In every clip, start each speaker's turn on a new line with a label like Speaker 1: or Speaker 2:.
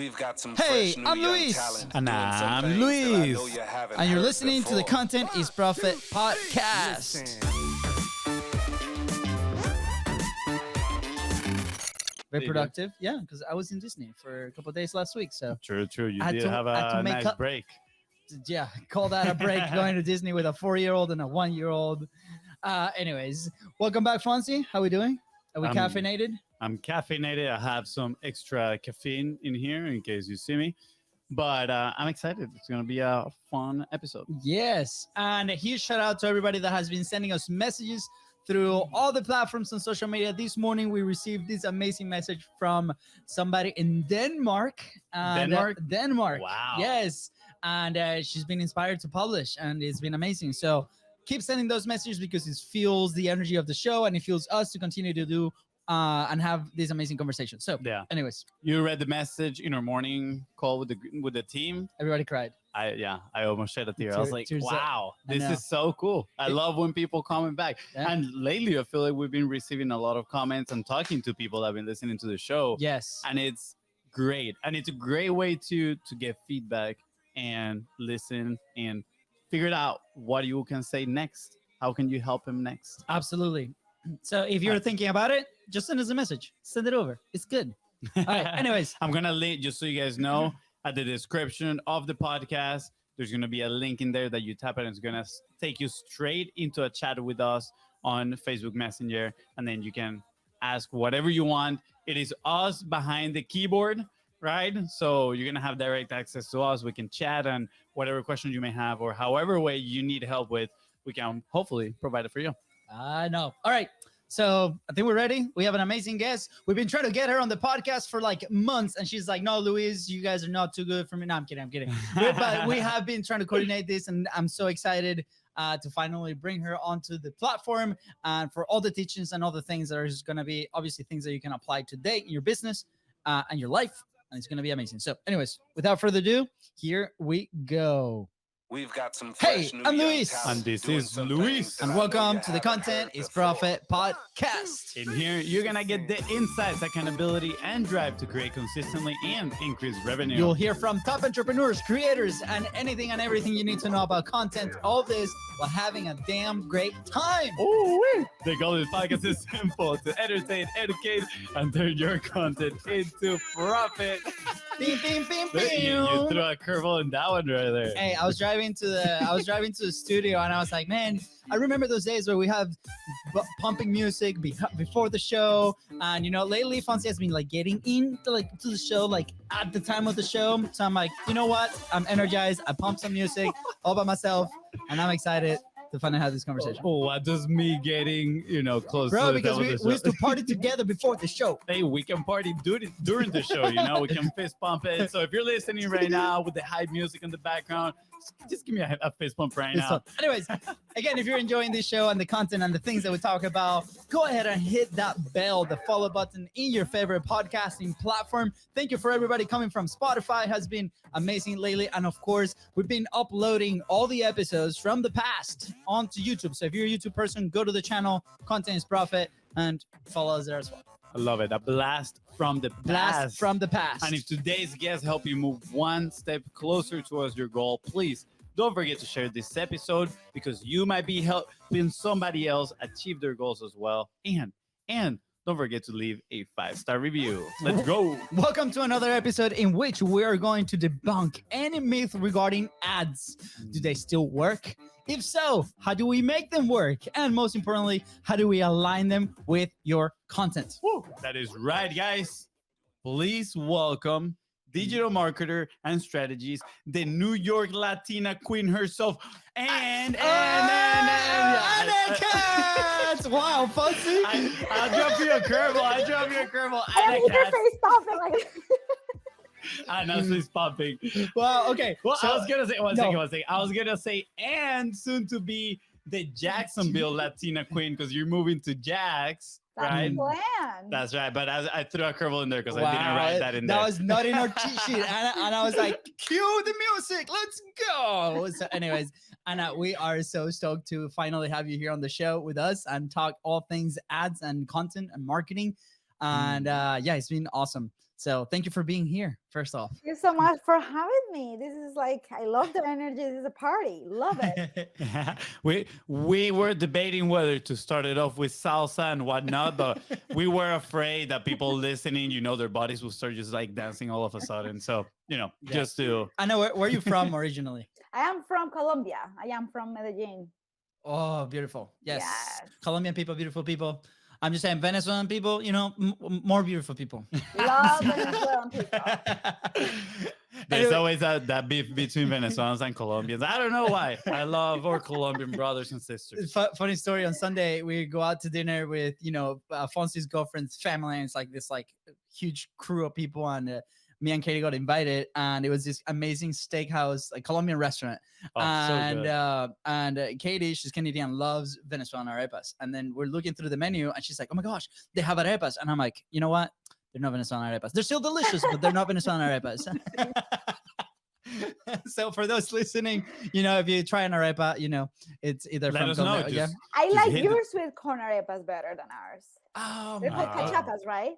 Speaker 1: We've got some
Speaker 2: Hey,
Speaker 1: fresh new
Speaker 2: I'm
Speaker 1: young
Speaker 2: Luis.
Speaker 1: talent
Speaker 3: And
Speaker 1: doing some
Speaker 3: I'm
Speaker 1: things that I
Speaker 3: Luis.
Speaker 1: know you haven't
Speaker 2: And you're
Speaker 1: heard
Speaker 2: listening to the
Speaker 1: before.
Speaker 2: Content is Profit podcast. Very productive. Yeah, because I was in Disney for a couple of days last week. So,
Speaker 3: True. You
Speaker 2: I had
Speaker 3: did
Speaker 2: to-
Speaker 3: have
Speaker 2: I had to
Speaker 3: a
Speaker 2: make
Speaker 3: nice
Speaker 2: up-
Speaker 3: break.
Speaker 2: yeah, call that a break going to Disney with a 4-year-old and a 1-year-old. Anyways, welcome back, Fonzie. How we doing? Are we caffeinated?
Speaker 3: I'm caffeinated. I have some extra caffeine in here in case you see me. But I'm excited. It's going to be a fun episode.
Speaker 2: Yes. And a huge shout out to everybody that has been sending us messages through all the platforms on social media. This morning, we received this amazing message from somebody in Denmark. Denmark.
Speaker 3: Wow.
Speaker 2: Yes. And she's been inspired to publish, and it's been amazing. So keep sending those messages because it fuels the energy of the show, and it fuels us to continue to do and have these amazing conversations. So,
Speaker 3: Yeah.
Speaker 2: anyways,
Speaker 3: You read the message in our morning call with the team.
Speaker 2: everybody cried.
Speaker 3: I almost shed a tear. I was like,
Speaker 2: Tears up.
Speaker 3: wow,
Speaker 2: I
Speaker 3: this
Speaker 2: know.
Speaker 3: is so cool. I love when people comment back.
Speaker 2: Yeah.
Speaker 3: And lately, I feel like we've been receiving a lot of comments and talking to people that have been listening to the show.
Speaker 2: Yes.
Speaker 3: And it's great. And it's a great way to get feedback and listen and figure out what you can say next. How can you help him next?
Speaker 2: Absolutely. So if you're thinking about it, just send us a message. Send it over. It's good. All right. Anyways,
Speaker 3: I'm going to link, just so you guys know, at the description of the podcast, there's going to be a link in there that you tap it and it's going to take you straight into a chat with us on Facebook Messenger. And then you can ask whatever you want. It is us behind the keyboard, right? So you're going to have direct access to us. We can chat and whatever questions you may have or however way you need help with, we can hopefully provide it for you.
Speaker 2: I know. All right. So I think we're ready. We have an amazing guest. We've been trying to get her on the podcast for like months, and she's like, "No, Luis, you guys are not too good for me." No, I'm kidding. But we have been trying to coordinate this, and I'm so excited to finally bring her onto the platform and for all the teachings and all the things that are just going to be obviously things that you can apply today in your business and your life, and it's going to be amazing. So, anyways, without further ado, here we go.
Speaker 1: We've got some
Speaker 2: Hey,
Speaker 1: fresh new
Speaker 2: I'm
Speaker 1: young
Speaker 2: Luis.
Speaker 1: talent
Speaker 3: And this
Speaker 1: doing
Speaker 3: is
Speaker 1: some
Speaker 3: Luis.
Speaker 1: things that
Speaker 2: And
Speaker 1: I know
Speaker 2: welcome
Speaker 1: you
Speaker 2: to the
Speaker 1: haven't
Speaker 2: Content
Speaker 1: heard
Speaker 2: is
Speaker 1: before.
Speaker 2: Profit podcast.
Speaker 3: In here, you're going to get the insights, accountability, and drive to create consistently and increase revenue.
Speaker 2: You'll hear from top entrepreneurs, creators, and anything and everything you need to know about content. All this while having a damn great time.
Speaker 3: Ooh-wee. The goal of this podcast is simple: to entertain, educate, and turn your content into profit.
Speaker 2: Bing, bing, bing,
Speaker 3: You
Speaker 2: bing.
Speaker 3: threw a curveball in that one right there.
Speaker 2: Hey, I was driving to the studio, and I was like, man, I remember those days where we have pumping music before the show, and lately Fonzie has been like getting into to the show like at the time of the show. So I'm like, you know what? I'm energized. I pumped some music all by myself, and I'm excited to finally have this conversation.
Speaker 3: Oh, what does me getting close
Speaker 2: Bro,
Speaker 3: to the
Speaker 2: because
Speaker 3: top of
Speaker 2: we
Speaker 3: the show?
Speaker 2: used to party together before the show.
Speaker 3: Hey, we can party during the show, we can fist pump it. So if you're listening right now with the hype music in the background, just give me a fist pump right now.
Speaker 2: So, anyways, again, if you're enjoying this show and the content and the things that we talk about, go ahead and hit that bell, the follow button in your favorite podcasting platform. Thank you for everybody coming from Spotify. Has been amazing lately. And of course, we've been uploading all the episodes from the past onto YouTube. So if you're a YouTube person, go to the channel, Content is Profit, and follow us there as well.
Speaker 3: I love it. A blast from the past.
Speaker 2: Blast from the past.
Speaker 3: And if today's guest helped you move one step closer towards your goal, please don't forget to share this episode because you might be helping somebody else achieve their goals as well. And don't forget to leave a 5-star review. Let's go.
Speaker 2: Welcome to another episode in which we are going to debunk any myth regarding ads. Do they still work? If so, how do we make them work? And most importantly, how do we align them with your content?
Speaker 3: Woo. That is right, guys. Please welcome digital marketer and strategies, the New York Latina queen herself, and
Speaker 2: Anna Katz! Wow, Fonzie.
Speaker 3: I'll drop you a curveball.
Speaker 4: I need your face stopping like
Speaker 3: Anna's face popping.
Speaker 2: Wow, okay.
Speaker 3: Well,
Speaker 2: So-
Speaker 3: I was gonna say one
Speaker 2: no.
Speaker 3: second. I was gonna say, and soon to be the Jacksonville Latina queen because you're moving to Jax,
Speaker 4: that's
Speaker 3: right?
Speaker 4: the plan.
Speaker 3: That's right. But I threw a curveball in there because I didn't
Speaker 2: Wow,
Speaker 3: write that in there.
Speaker 2: That was not in our cheat sheet. And I was like, cue the music. Let's go. So anyways, Anna, we are so stoked to finally have you here on the show with us and talk all things ads and content and marketing. And yeah, it's been awesome. So thank you for being here. First off,
Speaker 4: Thank you so much for having me. This is like, I love the energy. This is a party. Love it.
Speaker 3: we were debating whether to start it off with salsa and whatnot, but we were afraid that people listening, their bodies will start just like dancing all of a sudden. So, just to.
Speaker 2: I know where are you from originally?
Speaker 4: I am from Colombia. I am from Medellin.
Speaker 2: Oh, beautiful. Yes.
Speaker 4: Yes.
Speaker 2: Colombian people, beautiful people. I'm just saying Venezuelan people, more beautiful people.
Speaker 4: Love Venezuelan people.
Speaker 3: There's always that beef between Venezuelans and Colombians. I don't know why. I love our Colombian brothers and sisters.
Speaker 2: Funny story. On Sunday, we go out to dinner with, Fonzi's girlfriend's family. And it's like this huge crew of people. And me and Katie got invited. And it was this amazing steakhouse, like Colombian restaurant. And Katie, she's Canadian, loves Venezuelan arepas. And then we're looking through the menu and she's like, oh my gosh, they have arepas. And I'm like, you know what? They're not Venezuelan arepas. They're still delicious, but they're not Venezuelan arepas. So for those listening, if you try an arepa, it's either
Speaker 3: Let
Speaker 2: from
Speaker 3: us know.
Speaker 2: Colombia. Yeah.
Speaker 4: I like your sweet corn arepas better than ours.
Speaker 2: Oh,
Speaker 4: They're called
Speaker 3: my.
Speaker 4: cachapas, right?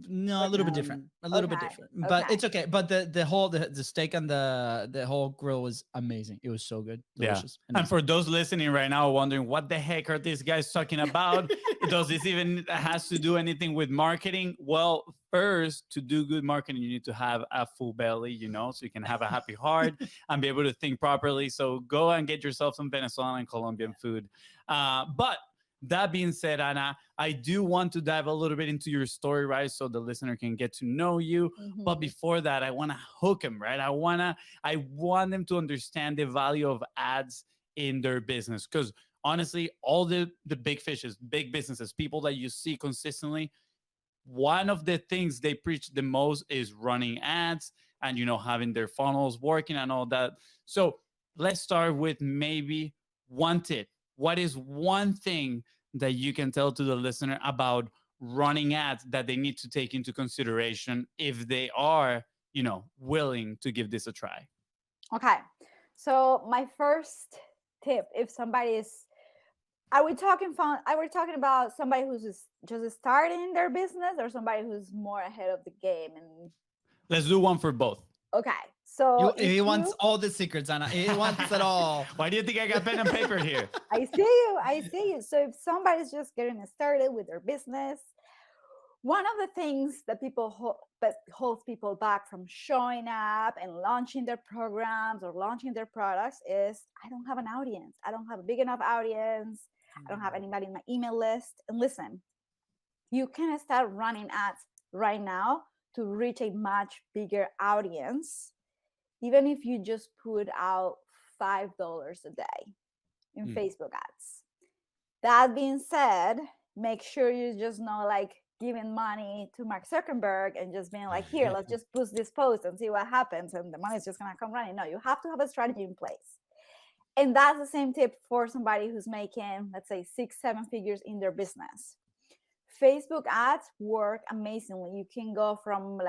Speaker 2: No, a little bit different. A little bit different. But it's okay. But the steak and the whole grill was amazing. It was so good. Delicious.
Speaker 3: Yeah. And for those listening right now wondering what the heck are these guys talking about? Does this even has to do anything with marketing? Well, first, to do good marketing, you need to have a full belly, so you can have a happy heart and be able to think properly. So go and get yourself some Venezuelan and Colombian food. But that being said, Ana, I do want to dive a little bit into your story, right? So the listener can get to know you.
Speaker 4: Mm-hmm.
Speaker 3: But before that, I want to hook them, right? I want them to understand the value of ads in their business. Because honestly, all the big fishes, big businesses, people that you see consistently, one of the things they preach the most is running ads and, having their funnels working and all that. So let's start with maybe one tip. What is one thing that you can tell to the listener about running ads that they need to take into consideration if they are, willing to give this a try?
Speaker 4: Okay. So my first tip, if somebody is, are we talking about somebody who's just starting their business or somebody who's more ahead of the game? And
Speaker 3: let's do one for both.
Speaker 4: Okay. So
Speaker 2: he wants all the secrets, Anna. He wants it all.
Speaker 3: Why do you think I got pen and paper here?
Speaker 4: I see you. So if somebody's just getting started with their business, one of the things that holds people back from showing up and launching their programs or launching their products is, I don't have an audience. I don't have a big enough audience. I don't have anybody in my email list. And listen, you can start running ads right now to reach a much bigger audience, even if you just put out $5 a day in Facebook ads. That being said, make sure you just know, giving money to Mark Zuckerberg and just being like, here, let's just boost this post and see what happens, and the money's just gonna come running. No, you have to have a strategy in place. And that's the same tip for somebody who's making, let's say, 6-7 figures in their business. Facebook ads work amazingly. You can go from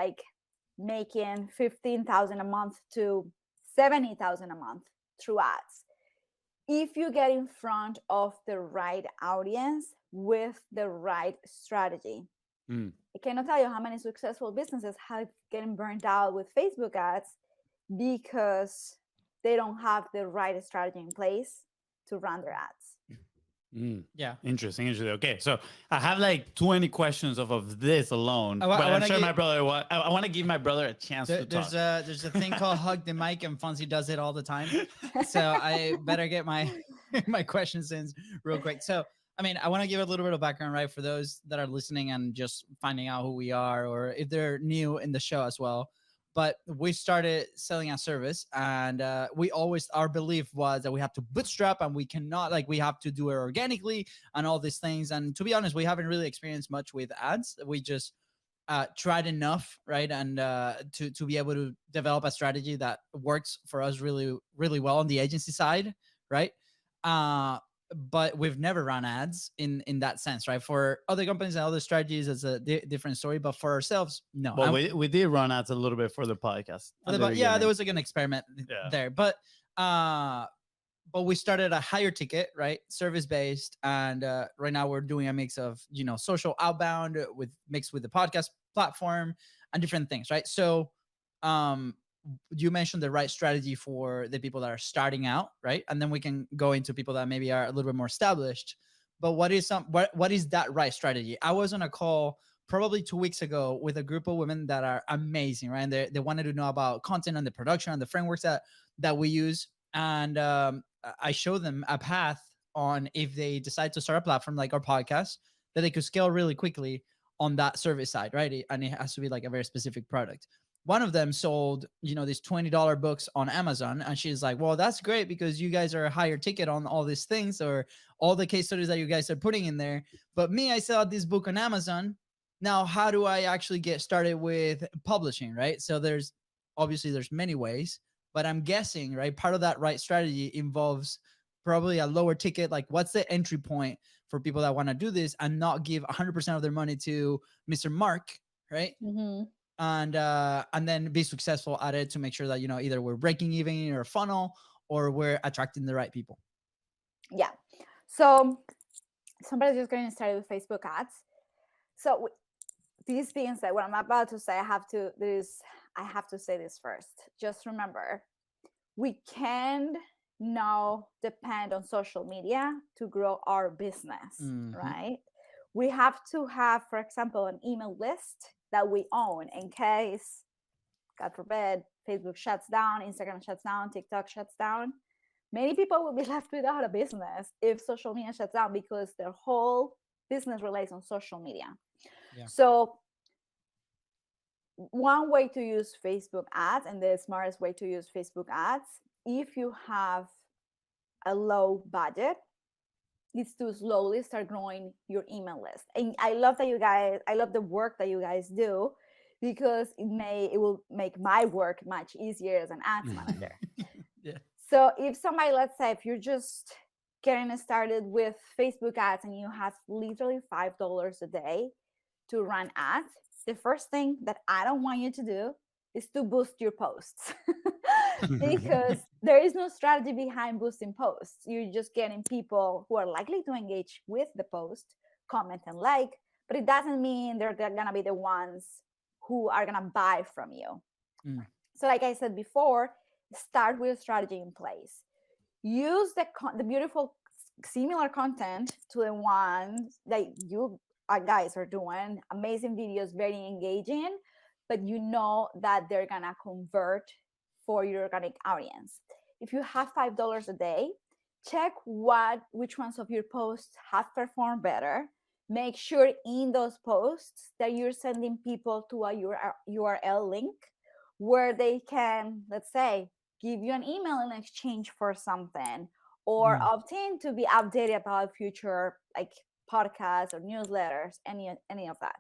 Speaker 4: making $15,000 a month to $70,000 a month through ads, if you get in front of the right audience with the right strategy. I cannot tell you how many successful businesses have getting burnt out with Facebook ads because they don't have the right strategy in place to run their ads.
Speaker 2: Yeah.
Speaker 3: Interesting. Okay. So I have 20 questions of this alone, but I'm sure my brother, I want to give my brother a chance to talk.
Speaker 2: There's a thing called hug the mic, and Fonzie does it all the time. So I better get my questions in real quick. So, I want to give a little bit of background, right? For those that are listening and just finding out who we are, or if they're new in the show as well. But we started selling a service, and our belief was that we have to bootstrap, and we cannot, we have to do it organically and all these things. And to be honest, we haven't really experienced much with ads. We just tried enough, right? And to be able to develop a strategy that works for us really, really well on the agency side, right? But we've never run ads in that sense, right? For other companies and other strategies, it's a different story. But for ourselves, no.
Speaker 3: Well, we did run ads a little bit for the podcast.
Speaker 2: There was an experiment there. But we started a higher ticket, right? Service based. And right now we're doing a mix of, social outbound mixed with the podcast platform and different things, right? So um you mentioned the right strategy for the people that are starting out, right? And then we can go into people that maybe are a little bit more established. But what is that right strategy? I was on a call probably 2 weeks ago with a group of women that are amazing, right? And they wanted to know about content and the production and the frameworks that we use. And I show them a path on if they decide to start a platform like our podcast, that they could scale really quickly on that service side, right? And it has to be like a very specific product. One of them sold, these $20 books on Amazon. And she's like, well, that's great because you guys are a higher ticket on all these things or all the case studies that you guys are putting in there. But me, I sell this book on Amazon. Now, how do I actually get started with publishing, right? So there's many ways, but I'm guessing, right, part of that right strategy involves probably a lower ticket. Like, what's the entry point for people that want to do this and not give 100% of their money to Mr. Mark, right?
Speaker 4: Mm-hmm.
Speaker 2: And then be successful at it to make sure that either we're breaking even in our funnel or we're attracting the right people.
Speaker 4: Yeah. So somebody's just getting started with Facebook ads. So this being said, what I'm about to say, I have to say this first. Just remember, we can now depend on social media to grow our business, right? We have to have, for example, an email list that we own in case, God forbid, Facebook shuts down, Instagram shuts down, TikTok shuts down. Many people will be left without a business if social media shuts down because their whole business relies on social media. Yeah. So one way to use Facebook ads, and the smartest way to use Facebook ads, if you have a low budget, is to slowly start growing your email list. And I love the work that you guys do, because it will make my work much easier as an ads manager. Yeah. So if you're just getting started with Facebook ads and you have literally $5 a day to run ads, the first thing that I don't want you to do is to boost your posts. Because there is no strategy behind boosting posts. You're just getting people who are likely to engage with the post, comment and like, but it doesn't mean they're gonna be the ones who are gonna buy from you. So like I said before, start with a strategy in place. Use the beautiful similar content to the ones that you guys are doing. Amazing videos, very engaging, but you know that they're gonna convert for your organic audience. If you have $5 a day, check which ones of your posts have performed better. Make sure in those posts that you're sending people to a URL link where they can, let's say, give you an email in exchange for something, or opt in to be updated about future like podcasts or newsletters, any of that.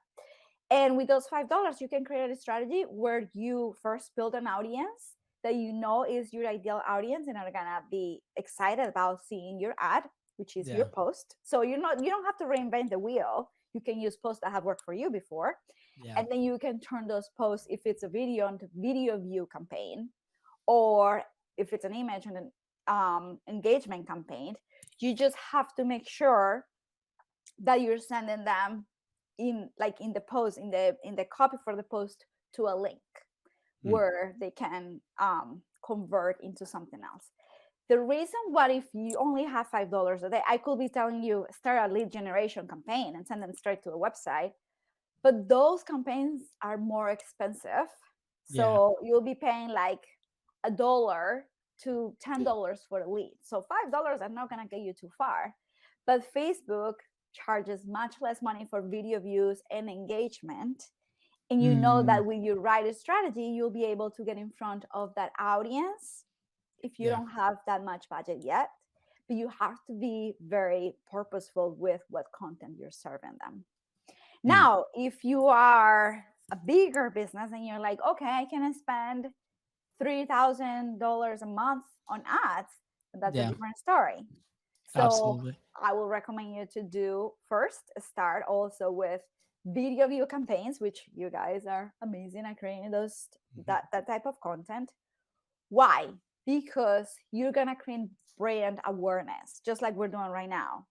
Speaker 4: And with those $5, you can create a strategy where you first build an audience that you know is your ideal audience and are gonna be excited about seeing your ad, which is your post. So you don't have to reinvent the wheel. You can use posts that have worked for you before. Yeah. And then you can turn those posts, if it's a video, into video view campaign, or if it's an image and an engagement campaign. You just have to make sure that you're sending them in the post, in the copy for the post, to a link where they can convert into something else. The reason why, if you only have $5 a day, I could be telling you start a lead generation campaign and send them straight to a website, but those campaigns are more expensive. So you'll be paying like $1 to $10 for a lead. So $5 are not gonna get you too far. But Facebook charges much less money for video views and engagement. And you know that with your right strategy, you'll be able to get in front of that audience if you don't have that much budget yet. But you have to be very purposeful with what content you're serving them. Now, if you are a bigger business and you're like, okay, I can spend $3,000 a month on ads, that's a different story. So absolutely. I will recommend you to start also with video view campaigns, which you guys are amazing at creating those that type of content. Why? Because you're gonna create brand awareness, just like we're doing right now.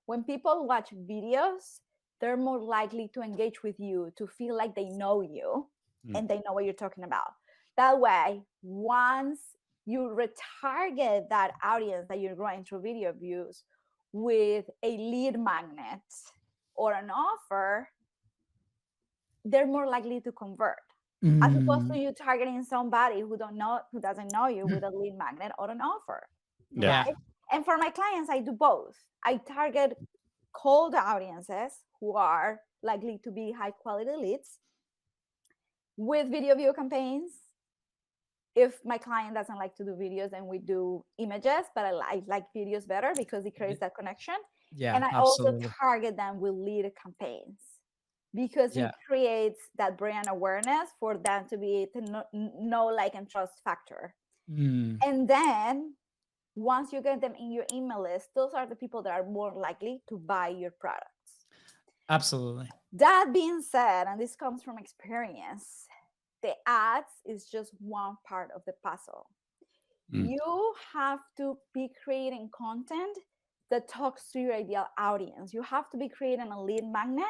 Speaker 4: When people watch videos, they're more likely to engage with you, to feel like they know you and they know what you're talking about. That way, once you retarget that audience that you're growing through video views with a lead magnet or an offer, they're more likely to convert, as opposed to you targeting somebody who doesn't know you with a lead magnet or an offer,
Speaker 3: Yeah.
Speaker 4: right? And for my clients, I do both. I target cold audiences who are likely to be high quality leads with video view campaigns. If my client doesn't like to do videos, then we do images, but I like videos better because it creates that connection.
Speaker 2: Yeah,
Speaker 4: And I also
Speaker 2: absolutely.
Speaker 4: target them with lead campaigns because
Speaker 2: Yeah.
Speaker 4: it creates that brand awareness for them to be to know, like, and trust factor.
Speaker 2: Mm,
Speaker 4: And then once you get them in your email list, those are the people that are more likely to buy your products.
Speaker 2: absolutely.
Speaker 4: That being said, and this comes from experience, the ads is just one part of the puzzle. You have to be creating content that talks to your ideal audience. You have to be creating a lead magnet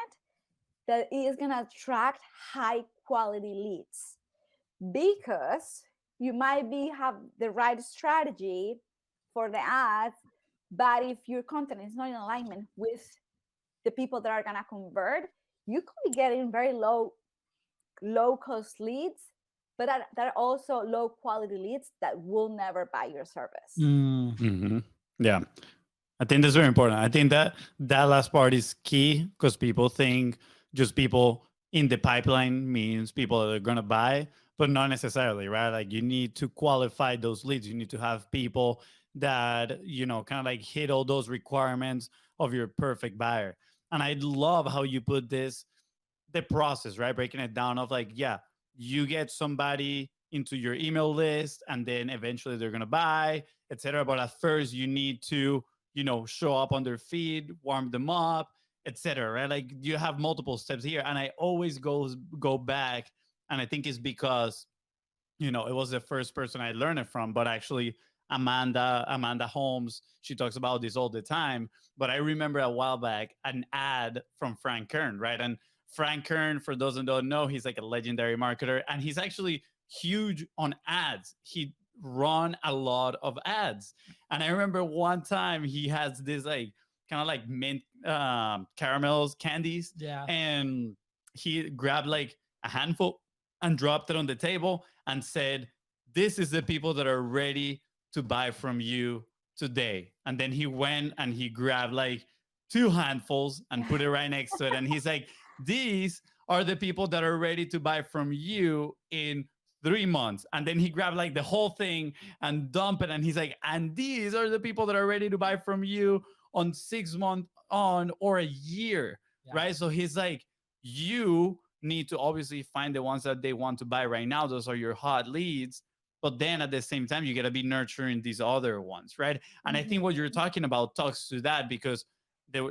Speaker 4: that is going to attract high quality leads, because you might have the right strategy for the ads, but if your content is not in alignment with the people that are going to convert, you could be getting very low cost leads, but that are also low quality leads that will never buy your service.
Speaker 3: Yeah. I think that's very important. I think that that last part is key because people think just people in the pipeline means people that are going to buy, but not necessarily, right? Like you need to qualify those leads. You need to have people that, kind of like hit all those requirements of your perfect buyer. And I love how you put this, the process, right? Breaking it down of like, yeah, you get somebody into your email list and then eventually they're going to buy, etc. But at first you need to, show up on their feed, warm them up, etc. Right? Like you have multiple steps here. And I always go back. And I think it's because, it was the first person I learned it from, but actually Amanda Holmes, she talks about this all the time. But I remember a while back an ad from Frank Kern, right? And Frank Kern, for those that don't know, he's like a legendary marketer, and he's actually huge on ads. He run a lot of ads, and I remember one time he has this like kind of like mint caramels candies,
Speaker 2: Yeah.
Speaker 3: and he grabbed like a handful and dropped it on the table and said, "This is the people that are ready to buy from you today." And then he went and he grabbed like two handfuls and put it right next to it. And he's like, "These are the people that are ready to buy from you in 3 months." And then he grabbed like the whole thing and dump it. And he's like, "And these are the people that are ready to buy from you on 6 months on or a year."
Speaker 2: Yeah.
Speaker 3: Right. So he's like, you need to obviously find the ones that they want to buy right now. Those are your hot leads. But then at the same time, you got to be nurturing these other ones, right? And I think what you're talking about talks to that because,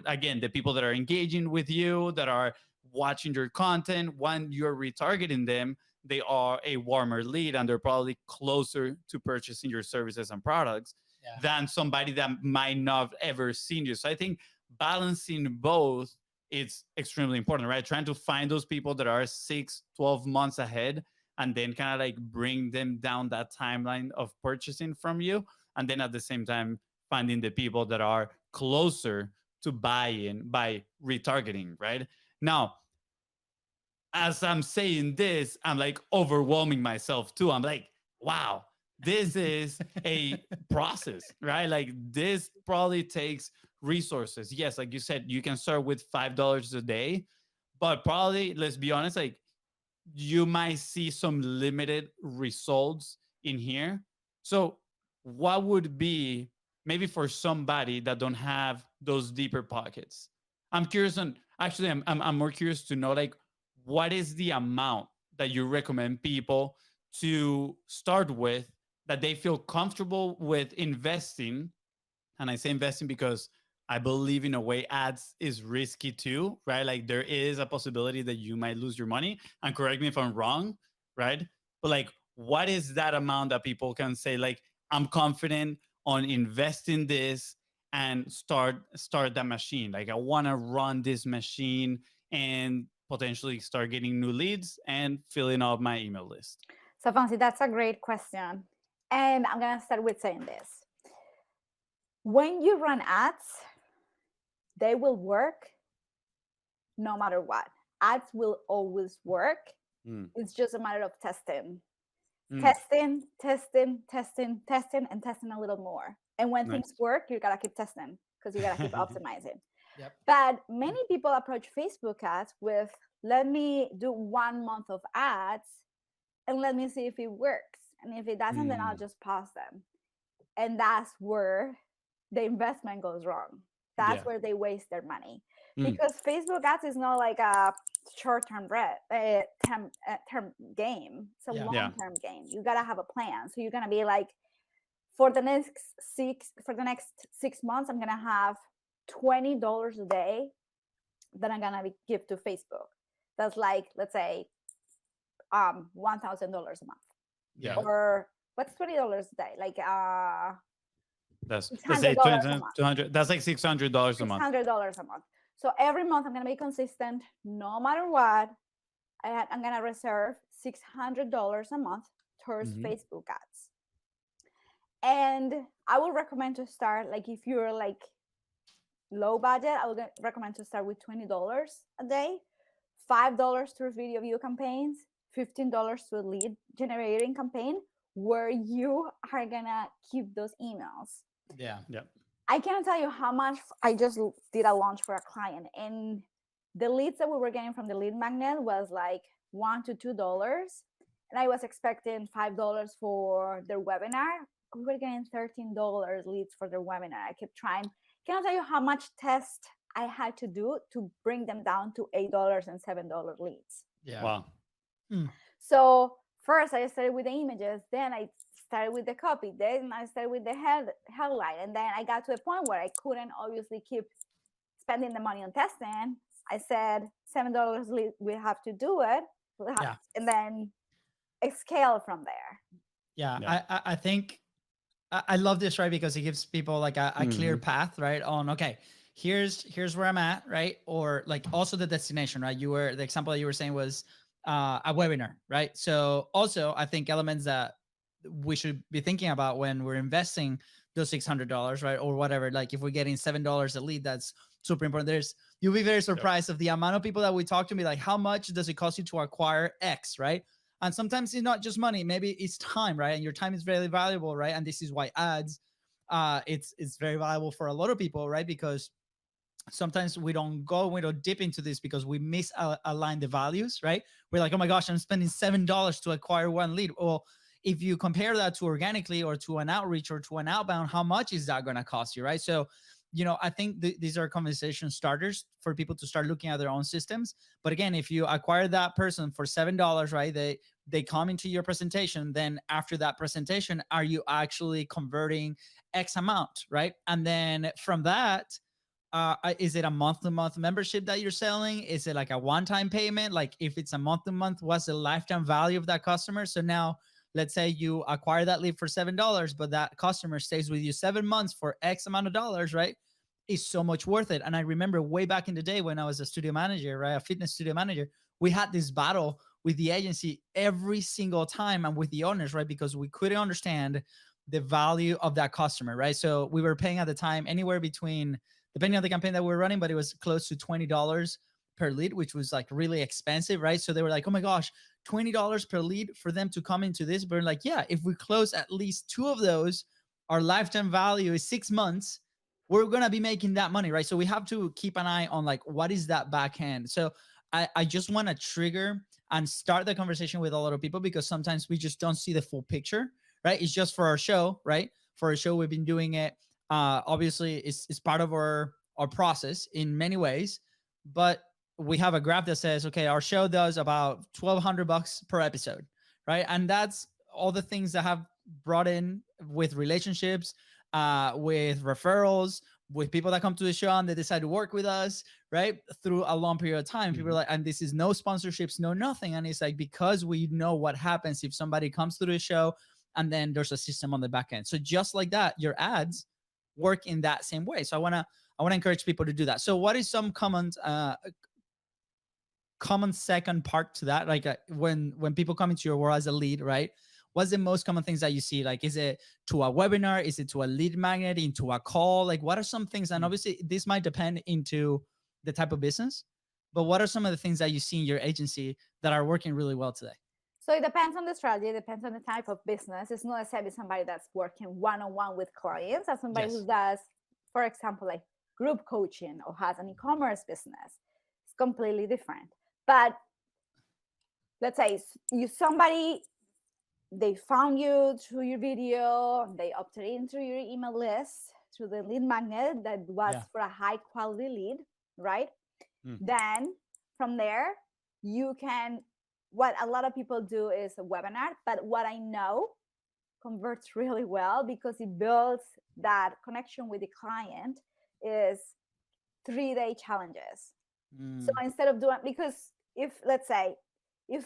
Speaker 3: again, the people that are engaging with you, that are watching your content, when you're retargeting them, they are a warmer lead and they're probably closer to purchasing your services and products than somebody that might not have ever seen you. So I think balancing both, it's extremely important, right? Trying to find those people that are 6-12 months ahead and then kind of like bring them down that timeline of purchasing from you. And then at the same time, finding the people that are closer to buying by retargeting, right? Now, as I'm saying this, I'm like overwhelming myself too. I'm like, wow, this is a process, right? Like this probably takes resources. Yes, like you said, you can start with $5 a day, but probably, let's be honest, like you might see some limited results in here. So what would be maybe for somebody that don't have those deeper pockets? I'm curious on actually I'm more curious to know like what is the amount that you recommend people to start with that they feel comfortable with investing. And I say investing because I believe in a way ads is risky too, right? Like there is a possibility that you might lose your money. And correct me if I'm wrong, right? But like, what is that amount that people can say, like, I'm confident on investing this and start that machine. Like I want to run this machine and potentially start getting new leads and filling up my email list?
Speaker 4: So, Fonzie, that's a great question. And I'm going to start with saying this. When you run ads, they will work no matter what. Ads will always work.
Speaker 3: Mm.
Speaker 4: It's just a matter of testing.
Speaker 3: Mm.
Speaker 4: Testing, and testing a little more. And when things
Speaker 3: Nice.
Speaker 4: work, you gotta keep testing because you gotta keep optimizing.
Speaker 2: Yep.
Speaker 4: But many people approach Facebook ads with, let me do 1 month of ads and let me see if it works. And if it doesn't, then I'll
Speaker 3: Mm.
Speaker 4: just pause them. And that's where the investment goes wrong. That's
Speaker 3: Yeah.
Speaker 4: where they waste their money.
Speaker 3: Mm.
Speaker 4: Because Facebook ads is not like a short-term term game. It's a
Speaker 2: Yeah.
Speaker 3: Yeah.
Speaker 4: long-term game. You gotta have a plan. So you're gonna be like, for the next 6 months, I'm gonna have $20 a day that I'm gonna give to Facebook. That's like, let's say, $1,000 a month.
Speaker 3: Yeah.
Speaker 4: Or what's $20 a day? Like
Speaker 3: That's let's
Speaker 4: $600
Speaker 3: say
Speaker 4: a
Speaker 3: 20,
Speaker 4: month.
Speaker 3: 200. That's like $600 a month.
Speaker 4: $600 a month. So every month I'm gonna be consistent, no matter what. I'm gonna reserve $600 a month towards
Speaker 3: Mhm.
Speaker 4: Facebook ads. And I would recommend to start, like, if you're like low budget, I would recommend to start with $20 a day, $5 to video view campaigns, $15 to a lead generating campaign, where you are gonna keep those emails.
Speaker 2: Yeah.
Speaker 3: Yeah.
Speaker 4: I can't tell you how much. I just did a launch for a client, and the leads that we were getting from the lead magnet was like $1 to $2, and I was expecting $5 for their webinar. We were getting $13 leads for their webinar. I kept trying. Can I tell you how much test I had to do to bring them down to $8 and $7 leads?
Speaker 2: Yeah.
Speaker 3: Wow.
Speaker 4: So first I started with the images, then I started with the copy, then I started with the headline, and then I got to a point where I couldn't obviously keep spending the money on testing. I said $7 lead, we have to do it.
Speaker 2: Yeah.
Speaker 4: And then scale from there.
Speaker 2: Yeah.
Speaker 3: Yeah.
Speaker 2: I think I love this, right? Because it gives people like a clear
Speaker 3: Mhm.
Speaker 2: path, right? On, okay, here's where I'm at, right? Or like also the destination, right? The example that you were saying was a webinar, right? So also I think elements that we should be thinking about when we're investing those $600, right? Or whatever, like if we're getting $7 a lead, that's super important. You'll be very surprised of the amount of people that we talk to me, like, how much does it cost you to acquire X, right? And sometimes it's not just money, maybe it's time, right? And your time is very valuable, right? And this is why ads, it's very valuable for a lot of people, right? Because sometimes we don't dip into this because we misalign the values, right? We're like, oh my gosh, I'm spending $7 to acquire one lead. Well, if you compare that to organically or to an outreach or to an outbound, how much is that going to cost you, right? So, I think these are conversation starters for people to start looking at their own systems. But again, if you acquire that person for $7, right, they come into your presentation, then after that presentation, are you actually converting X amount, right? And then from that, is it a month-to-month membership that you're selling? Is it like a one-time payment? Like if it's a month-to-month, what's the lifetime value of that customer? So now let's say you acquire that lead for $7, but that customer stays with you 7 months for X amount of dollars, right? Is so much worth it. And I remember way back in the day when I was a studio manager, right? A fitness studio manager, we had this battle with the agency every single time and with the owners, right? Because we couldn't understand the value of that customer, right? So we were paying at the time anywhere between, depending on the campaign that we were running, but it was close to $20 per lead, which was like really expensive, right? So they were like, oh my gosh, $20 per lead for them to come into this. But like, yeah, if we close at least 2 of those, our lifetime value is 6 months. We're going to be making that money, right? So we have to keep an eye on like, what is that backhand? So I just want to trigger and start the conversation with a lot of people because sometimes we just don't see the full picture, right? It's just for our show, right? For our show, we've been doing it. Obviously, it's part of our process in many ways, but we have a graph that says, okay, our show does about $1,200 per episode, right? And that's all the things that have brought in with relationships, with referrals, with people that come to the show and they decide to work with us, right? Through a long period of time. People are like, and this is no sponsorships, no nothing. And it's like, because we know what happens if somebody comes to the show and then there's a system on the back end. So just like that, your ads work in that same way. So I want to encourage people to do that. So what is some common second part to that? Like when people come into your world as a lead, right? What's the most common things that you see? Like, is it to a webinar? Is it to a lead magnet, into a call? Like, what are some things? And obviously this might depend into the type of business, but what are some of the things that you see in your agency that are working really well today?
Speaker 4: So it depends on the strategy, it depends on the type of business. It's not necessarily somebody that's working one-on-one with clients, as somebody who does, for example, like group coaching or has an e-commerce business. It's completely different. But let's say somebody, they found you through your video, they opted into your email list through the lead magnet that was for a high quality lead, right? Then from there, you can, what a lot of people do is a webinar, but what I know converts really well because it builds that connection with the client is 3-day challenges. So instead of doing, because if, let's say, if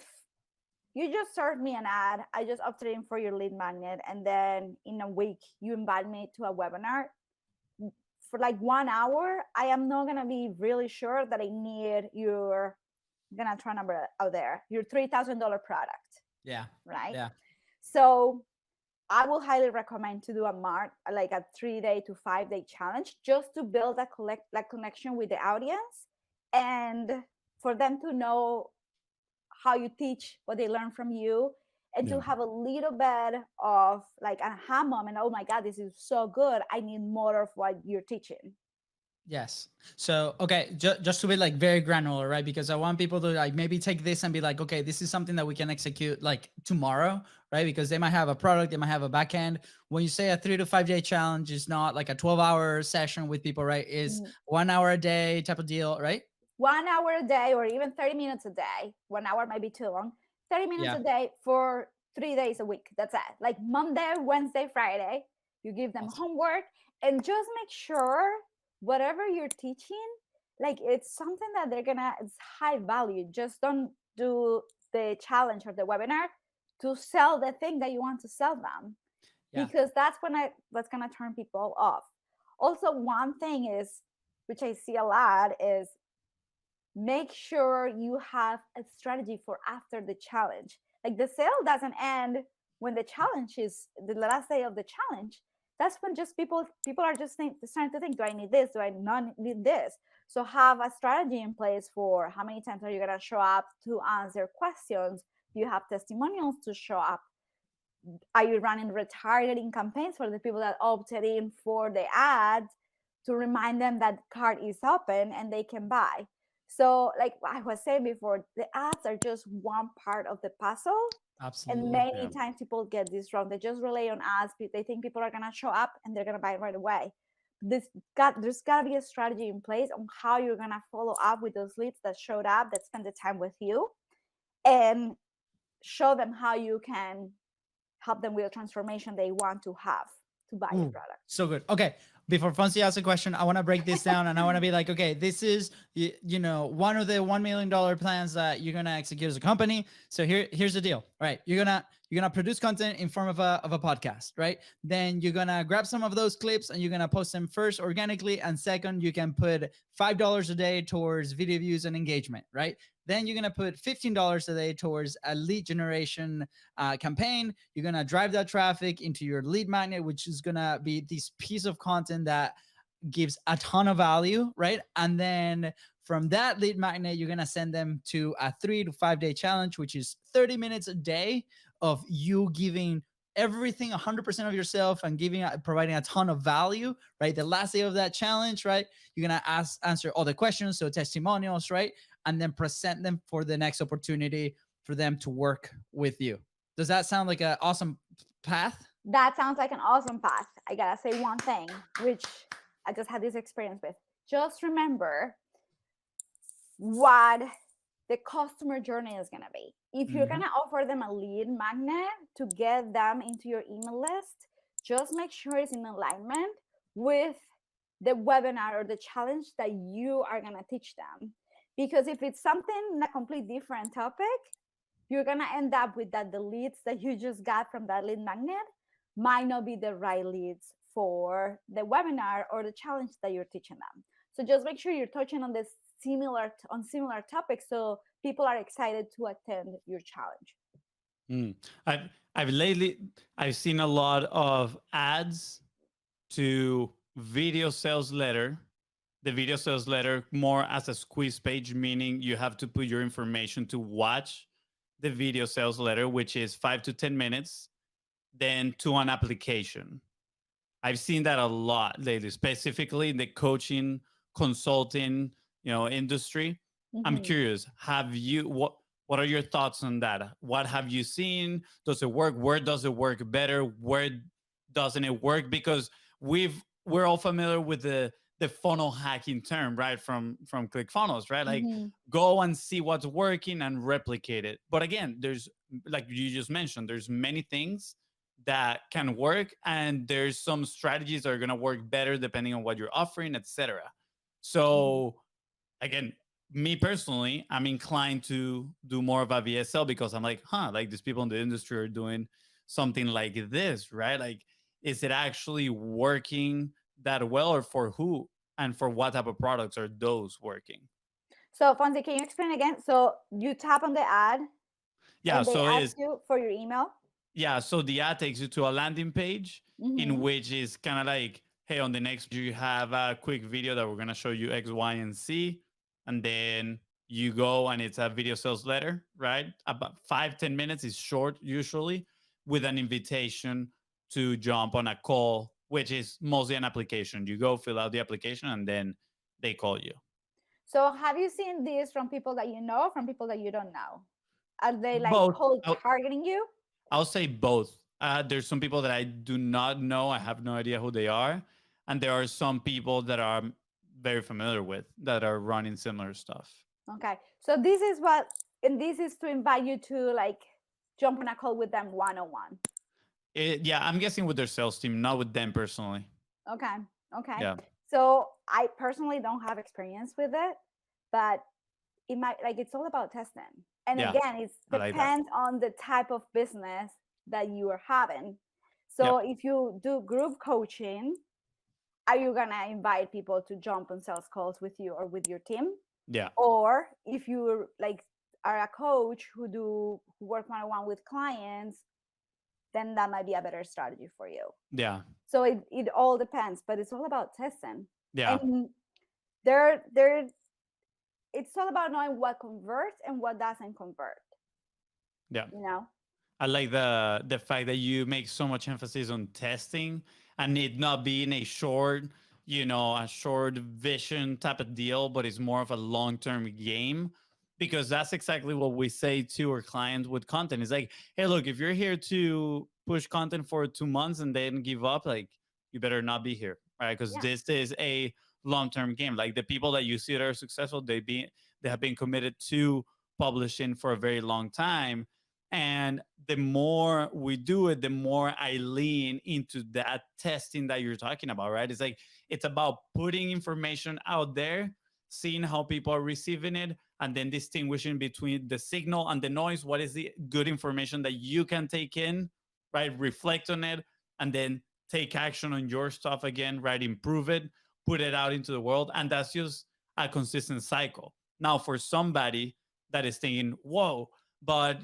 Speaker 4: you just served me an ad, I just opted in for your lead magnet, and then in a week you invite me to a webinar for like 1 hour, I am not gonna be really sure that I need your, I'm gonna throw a number out there, your $3,000 product.
Speaker 2: Yeah.
Speaker 4: Right.
Speaker 2: Yeah.
Speaker 4: So I will highly recommend to do a 3-day to 5-day challenge just to build that connection with the audience and for them to know how you teach, what they learn from you, and to have a little bit of like an aha moment. Oh my God, this is so good. I need more of what you're teaching.
Speaker 2: Yes. So, okay, just to be like very granular, right? Because I want people to like maybe take this and be like, okay, this is something that we can execute like tomorrow, right? Because they might have a product, they might have a back end. When you say a 3 to 5 day challenge is not like a 12-hour session with people, right? Is 1 hour a day type of deal, right?
Speaker 4: 1 hour a day or even 30 minutes a day. 1 hour might be too long. 30 minutes a day for 3 days a week. That's it. Like Monday, Wednesday, Friday, you give them homework and just make sure whatever you're teaching, like it's something that it's high value. Just don't do the challenge or the webinar to sell the thing that you want to sell them, because that's gonna turn people off. Also, one thing is, which I see a lot, is make sure you have a strategy for after the challenge. Like the sale doesn't end when the challenge is the last day of the challenge. That's when just people are just starting to think, do I need this? Do I not need this? So have a strategy in place for how many times are you going to show up to answer questions? Do you have testimonials to show up? Are you running retargeting campaigns for the people that opted in for the ad to remind them that cart is open and they can buy? So like I was saying before, the ads are just one part of the puzzle. Absolutely. And many times people get this wrong. They just rely on ads. They think people are going to show up and they're going to buy right away. There's got to be a strategy in place on how you're going to follow up with those leads that showed up, that spend the time with you, and show them how you can help them with the transformation they want to have to buy your product.
Speaker 2: So good. Okay. Before FONZI asks a question, I want to break this down and I want to be like, okay, this is, one of the $1 million plans that you're going to execute as a company. So here's the deal. All right. You're going to produce content in form of a podcast, right? Then you're going to grab some of those clips and you're going to post them first organically. And second, you can put $5 a day towards video views and engagement, right? Then you're going to put $15 a day towards a lead generation campaign. You're going to drive that traffic into your lead magnet, which is going to be this piece of content that gives a ton of value, right? And then from that lead magnet, you're going to send them to a 3 to 5 day challenge, which is 30 minutes a day of you giving everything 100% of yourself and providing a ton of value, right? The last day of that challenge, right? You're going to answer all the questions, so testimonials, right? And then present them for the next opportunity for them to work with you. Does that sound like an awesome path?
Speaker 4: That sounds like an awesome path. I gotta say one thing, which I just had this experience with. Just remember what the customer journey is gonna be. If you're gonna offer them a lead magnet to get them into your email list, just make sure it's in alignment with the webinar or the challenge that you are gonna teach them. Because if it's something, a complete different topic, you're gonna end up with that the leads that you just got from that lead magnet might not be the right leads for the webinar or the challenge that you're teaching them. So just make sure you're touching on similar topics so people are excited to attend your challenge.
Speaker 3: Mm. I've seen a lot of ads to video sales letter. The video sales letter more as a squeeze page, meaning you have to put your information to watch the video sales letter, which is 5 to 10 minutes, then to an application. I've seen that a lot lately, specifically in the coaching, consulting, industry. I'm
Speaker 4: Mhm.
Speaker 3: curious, what are your thoughts on that? What have you seen? Does it work? Where does it work better? Where doesn't it work? Because we're all familiar with the funnel hacking term, right? From ClickFunnels, right? Like
Speaker 4: Mhm.
Speaker 3: go and see what's working and replicate it. But again, there's, like you just mentioned, there's many things that can work, and there's some strategies that are going to work better depending on what you're offering, etc.
Speaker 4: Mhm.
Speaker 3: So again, me personally, I'm inclined to do more of a VSL because I'm like, like these people in the industry are doing something like this, right? Like, is it actually working that well, or for who and for what type of products are those working?
Speaker 4: So Fonzie, can you explain again? So you tap on the ad
Speaker 3: Yeah,
Speaker 4: and they
Speaker 3: so
Speaker 4: ask
Speaker 3: is
Speaker 4: you for your email.
Speaker 3: Yeah, so the ad takes you to a landing page in
Speaker 4: Mm-hmm.
Speaker 3: which is kind of like, hey, on the next you have a quick video that we're gonna show you X, Y, and Z, and then you go and it's a video sales letter, right? About 5 to 10 minutes is short usually, with an invitation to jump on a call, which is mostly an application. You go fill out the application and then they call you.
Speaker 4: So have you seen this from people that you know, from people that you don't know? Are they like
Speaker 3: Both.
Speaker 4: cold targeting you?
Speaker 3: I'll say both. There's some people that I do not know. I have no idea who they are. And there are some people that I'm very familiar with that are running similar stuff.
Speaker 4: Okay. So this is what, and this is to invite you to like jump on a call with them one-on-one.
Speaker 3: Yeah, I'm guessing with their sales team, not with them personally.
Speaker 4: Okay. Okay.
Speaker 3: Yeah.
Speaker 4: So I personally don't have experience with it, but it might, like, it's all about testing. And
Speaker 3: Yeah.
Speaker 4: again, it
Speaker 3: I like that.
Speaker 4: depends on the type of business that you are having. So
Speaker 3: Yep.
Speaker 4: if you do group coaching, are you gonna invite people to jump on sales calls with you or with your team?
Speaker 3: Yeah.
Speaker 4: Or if you like are a coach who work one-on-one with clients, then that might be a better strategy for you.
Speaker 3: Yeah.
Speaker 4: So it all depends, but it's all about testing.
Speaker 3: Yeah.
Speaker 4: And there it's all about knowing what converts and what doesn't convert,
Speaker 3: Yeah.
Speaker 4: you know?
Speaker 3: I like the fact that you make so much emphasis on testing and it not being a short vision type of deal, but it's more of a long-term game, because that's exactly what we say to our clients with content. It's like, hey, look, if you're here to push content for 2 months and then give up, like, you better not be here, right? Because
Speaker 4: Yeah.
Speaker 3: this is a long-term game. Like the people that you see that are successful, they have been committed to publishing for a very long time. And the more we do it, the more I lean into that testing that you're talking about, right? It's like, it's about putting information out there, seeing how people are receiving it, and then distinguishing between the signal and the noise. What is the good information that you can take in, right? Reflect on it, and then take action on your stuff again, right? Improve it, put it out into the world. And that's just a consistent cycle. Now, for somebody that is thinking, whoa, but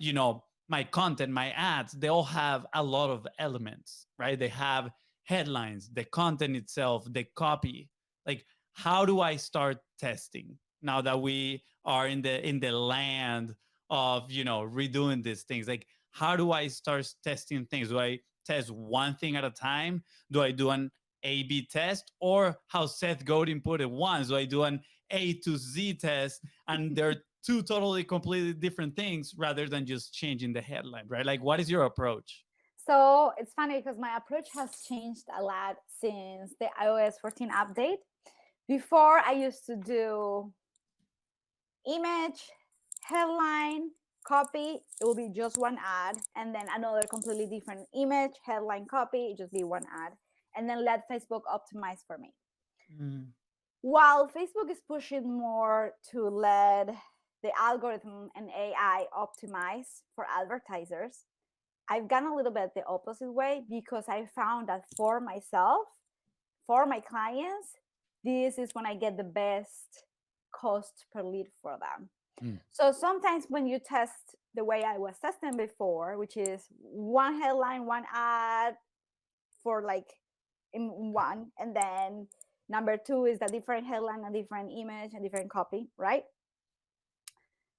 Speaker 3: my content, my ads, they all have a lot of elements, right? They have headlines, the content itself, the copy. Like, how do I start testing now that we are in the land of redoing these things? Like, how do I start testing things? Do I test one thing at a time? Do I do an A/B test, or how Seth Godin put it once? Do I do an A to Z test? And they're two totally completely different things rather than just changing the headline, right? Like, what is your approach?
Speaker 4: So it's funny because my approach has changed a lot since the iOS 14 update. Before, I used to do image, headline, copy. It will be just one ad, and then another completely different image, headline, copy. It just be one ad, and then let Facebook optimize for me.
Speaker 3: Mm.
Speaker 4: While Facebook is pushing more to let the algorithm and AI optimize for advertisers, I've gone a little bit the opposite way because I found that for myself, for my clients, this is when I get the best cost per lead for them. So sometimes when you test the way I was testing before, which is one headline, one ad for like in one, and then number two is the different headline, a different image, a different copy, right?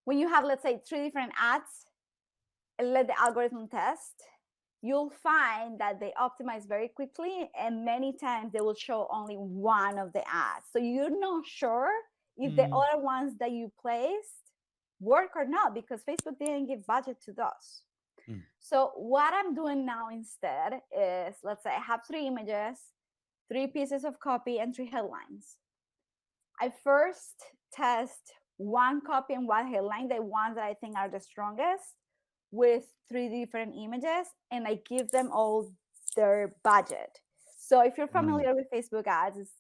Speaker 4: When you have, let's say, three different ads and let the algorithm test, you'll find that they optimize very quickly, and many times they will show only one of the ads. So you're not sure if the other ones that you placed work or not, because Facebook didn't give budget to those. So what I'm doing now instead is, let's say I have 3 images, 3 pieces of copy, and 3 headlines. I first test 1 copy and 1 headline, the ones that I think are the strongest, with 3 different images, and I give them all their budget. So if you're familiar with Facebook ads,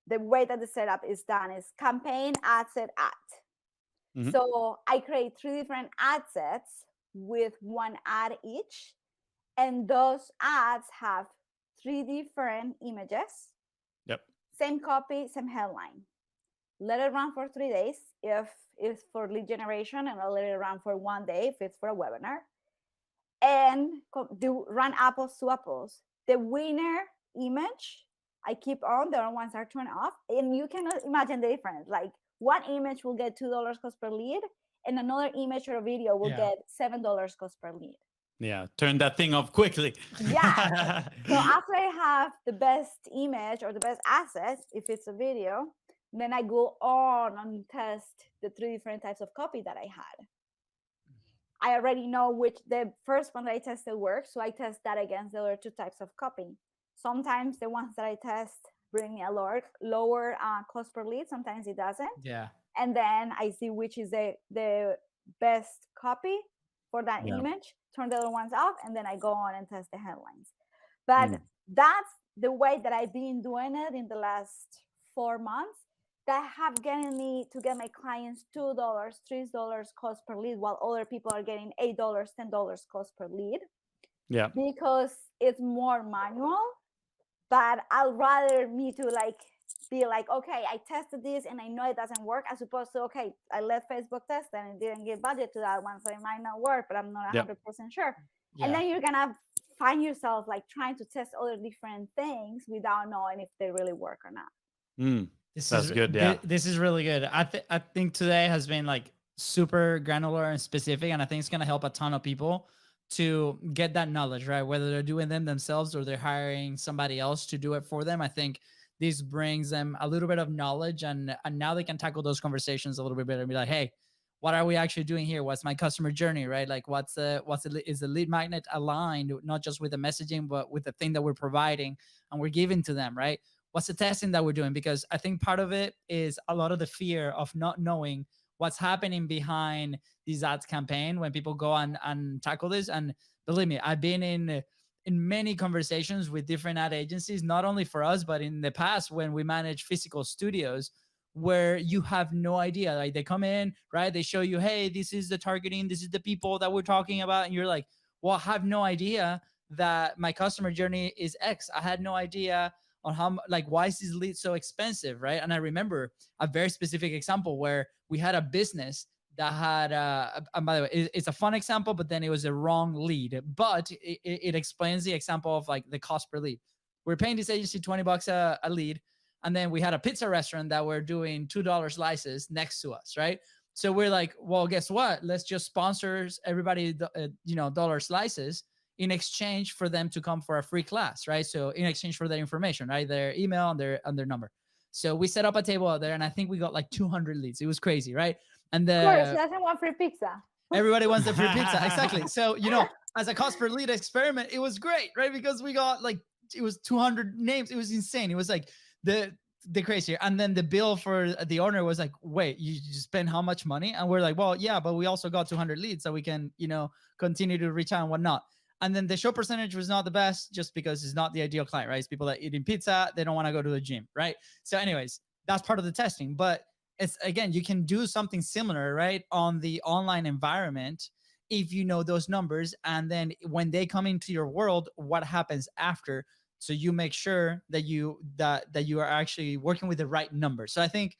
Speaker 4: the way that the setup is done is campaign, ad set, ad. So I create 3 different ad sets with 1 ad each, and those ads have 3 different images.
Speaker 3: Yep.
Speaker 4: Same copy, same headline. Let it run for 3 days if it's for lead generation, and I'll let it run for 1 day if it's for a webinar. And run apples to apples. The winner image I keep on, the other ones are turned off, and you can imagine the difference. Like one image will get $2 cost per lead, and another image or a video will get $7 cost per lead.
Speaker 3: Yeah, turn that thing off quickly.
Speaker 4: Yeah. So after I have the best image or the best asset, if it's a video, then I go on and test the 3 different types of copy that I had. I already know which the first one that I tested works, so I test that against the other 2 types of copy. Sometimes the ones that I test bring me a lower cost per lead. Sometimes it doesn't.
Speaker 2: Yeah.
Speaker 4: And then I see which is the best copy for that image, turn the other ones off, and then I go on and test the headlines. But that's the way that I've been doing it in the last 4 months. That have gotten me to get my clients $2, $3 cost per lead, while other people are getting $8, $10 cost per lead.
Speaker 3: Yeah.
Speaker 4: Because it's more manual. But I'd rather me to be like, okay, I tested this and I know it doesn't work, as opposed to, okay, I let Facebook test and it didn't give budget to that one, so it might not work, but I'm not 100% sure. And then you're gonna find yourself trying to test other different things without knowing if they really work or not.
Speaker 3: That's good. Yeah,
Speaker 2: this is really good. I think today has been super granular and specific, and I think it's gonna help a ton of people to get that knowledge, right? Whether they're doing them themselves or they're hiring somebody else to do it for them. I think this brings them a little bit of knowledge, and now they can tackle those conversations a little bit better and be like, hey, what are we actually doing here? What's my customer journey, right? Like is the lead magnet aligned, not just with the messaging, but with the thing that we're providing and we're giving to them, right? What's the testing that we're doing? Because I think part of it is a lot of the fear of not knowing what's happening behind these ads campaign when people go and tackle this. And believe me, I've been in many conversations with different ad agencies, not only for us, but in the past when we manage physical studios, where you have no idea. Like they come in, right? They show you, hey, this is the targeting, this is the people that we're talking about. And you're like, well, I have no idea that my customer journey is X. I had no idea on how, why is this lead so expensive, right? And I remember a very specific example where we had a business that had, and by the way, it's a fun example, but then it was a wrong lead. But it explains the example of the cost per lead. We're paying this agency $20 a lead, and then we had a pizza restaurant that were doing $2 slices next to us, right? So we're like, well, guess what? Let's just sponsor everybody, dollar slices in exchange for them to come for a free class, right? So in exchange for their information, right? Their email and their number. So we set up a table out there, and I think we got 200 leads. It was crazy, right? And
Speaker 4: of course, who doesn't want free pizza?
Speaker 2: Everybody wants the free pizza, exactly. So as a cost per lead experiment, it was great, right? Because we got it was 200 names. It was insane. It was the crazier. And then the bill for the owner was wait, you spend how much money? And we're like, well, yeah, but we also got 200 leads, so we can continue to reach out and whatnot. And then the show percentage was not the best, just because it's not the ideal client, right? It's people that eating pizza, they don't want to go to the gym, right? So anyways, that's part of the testing. But it's, again, you can do something similar, right, on the online environment. if you know those numbers, and then when they come into your world, what happens after, so you make sure that you are actually working with the right number. So I think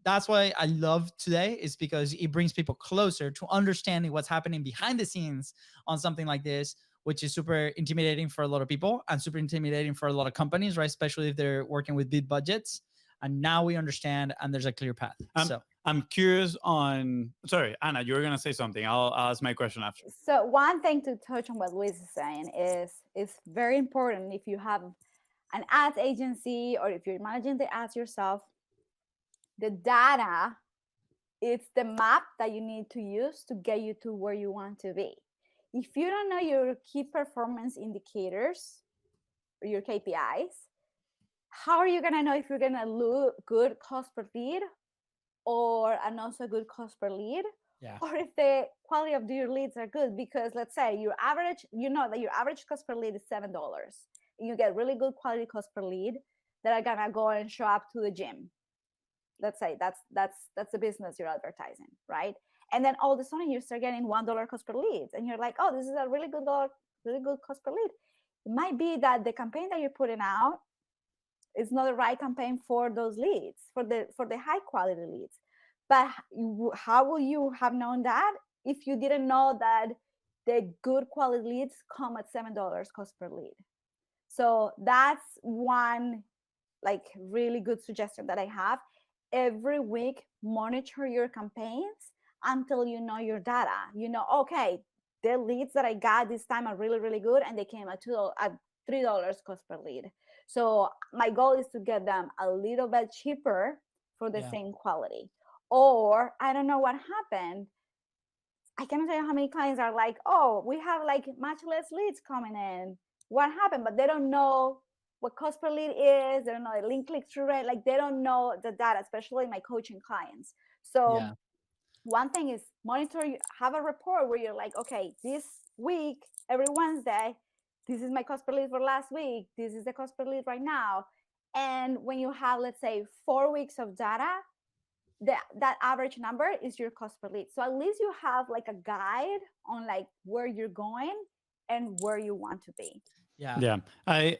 Speaker 2: that's why I love today, is because it brings people closer to understanding what's happening behind the scenes on something like this, which is super intimidating for a lot of people and super intimidating for a lot of companies, right? Especially if they're working with big budgets. And now we understand, and there's a clear path. So
Speaker 3: I'm curious on. Sorry, Anna, you were gonna say something. I'll ask my question after.
Speaker 4: So one thing to touch on what Luis is saying is it's very important if you have an ads agency or if you're managing the ads yourself, the data, it's the map that you need to use to get you to where you want to be. If you don't know your key performance indicators or your KPIs, how are you going to know if you're going to lose good cost per lead or a not so good cost per lead?
Speaker 2: yeah,
Speaker 4: Or if the quality of your leads are good? Because let's say your average, you know that your average cost per lead is $7. You get really good quality cost per lead that are gonna go and show up to the gym. Let's say that's the business you're advertising, right? And then all of a sudden you start getting $1 cost per lead, and you're like, oh, this is a really good cost per lead. It might be that the campaign that you're putting out is not the right campaign for those leads, for the high quality leads. But how will you have known that if you didn't know that the good quality leads come at $7 cost per lead? So that's one like really good suggestion that I have. Every week, monitor your campaigns until you know your data. You know, okay, the leads that I got this time are really, really good, and they came at $3 cost per lead. So my goal is to get them a little bit cheaper for the same quality. Or I don't know what happened. I cannot tell you how many clients are like, oh, we have like much less leads coming in. What happened? But they don't know what cost per lead is. They don't know the link click-through rate. Like they don't know the data, especially my coaching clients. So one thing is monitor, have a report where you're like, okay, this week, every Wednesday, this is my cost per lead for last week. This is the cost per lead right now. And when you have, let's say, 4 weeks of data, that average number is your cost per lead. So at least you have like a guide on like where you're going and where you want to be.
Speaker 3: Yeah. I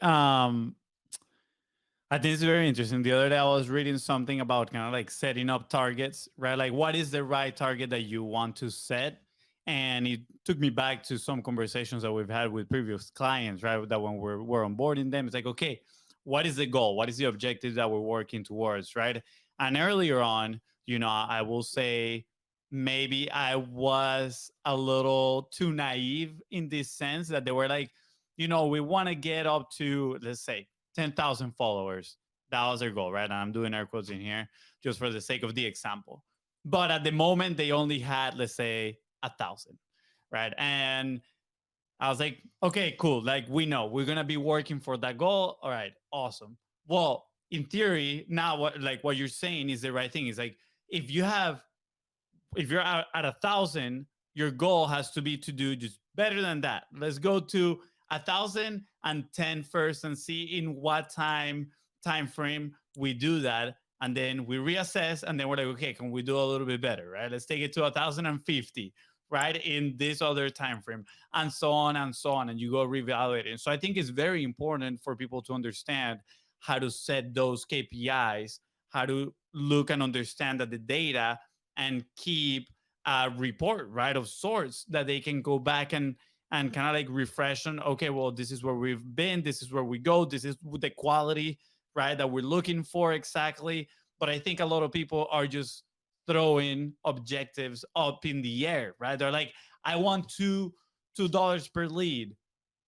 Speaker 3: think it's very interesting. The other day I was reading something about kind of like setting up targets, right? Like what is the right target that you want to set? And it took me back to some conversations that we've had with previous clients, right? That when we're onboarding them, it's like, okay, what is the goal? What is the objective that we're working towards, right? And earlier on, I will say maybe I was a little too naive in this sense that they were like, we want to get up to, let's say, 10,000 followers. That was their goal, right? And I'm doing air quotes in here just for the sake of the example. But at the moment, they only had, let's say, 1,000, right? And I was like, okay, cool. Like, we know we're going to be working for that goal. All right, awesome. Well, in theory, now what you're saying is the right thing. Is like, if you're at 1,000, your goal has to be to do just better than that. Let's go to 1,010 first and see in what time frame we do that, and then we reassess, and then we're like, okay, can we do a little bit better, right? Let's take it to 1,050, right, in this other time frame, and so on and so on, and you go reevaluating. So I think it's very important for people to understand how to set those KPIs, how to look and understand that the data, and keep a report, right, of sorts that they can go back and kind of like refresh on, okay, well, this is where we've been, this is where we go, this is the quality, right, that we're looking for exactly. But I think a lot of people are just throwing objectives up in the air, right? They're like, I want $2 per lead.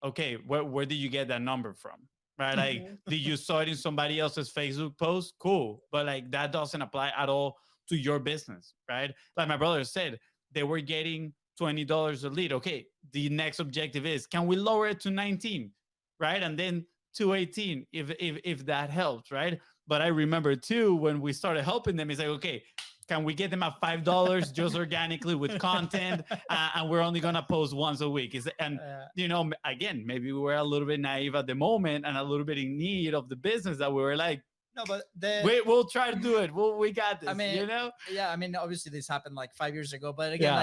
Speaker 3: Okay, where did you get that number from? Right? Like, did you saw it in somebody else's Facebook post? Cool. But like that doesn't apply at all to your business, right? Like my brother said, they were getting $20 a lead. Okay, the next objective is, can we lower it to 19, right? And then to 18, if that helps, right? But I remember too, when we started helping them, it's like, okay, can we get them at $5 just organically with content? And we're only gonna post once a week. Again, maybe we were a little bit naive at the moment and a little bit in need of the business that we were like,
Speaker 2: No, but the
Speaker 3: We'll try to do it. We got this.
Speaker 2: I mean,
Speaker 3: you know.
Speaker 2: yeah, I mean, obviously this happened like 5 years ago, but again,
Speaker 3: Yeah.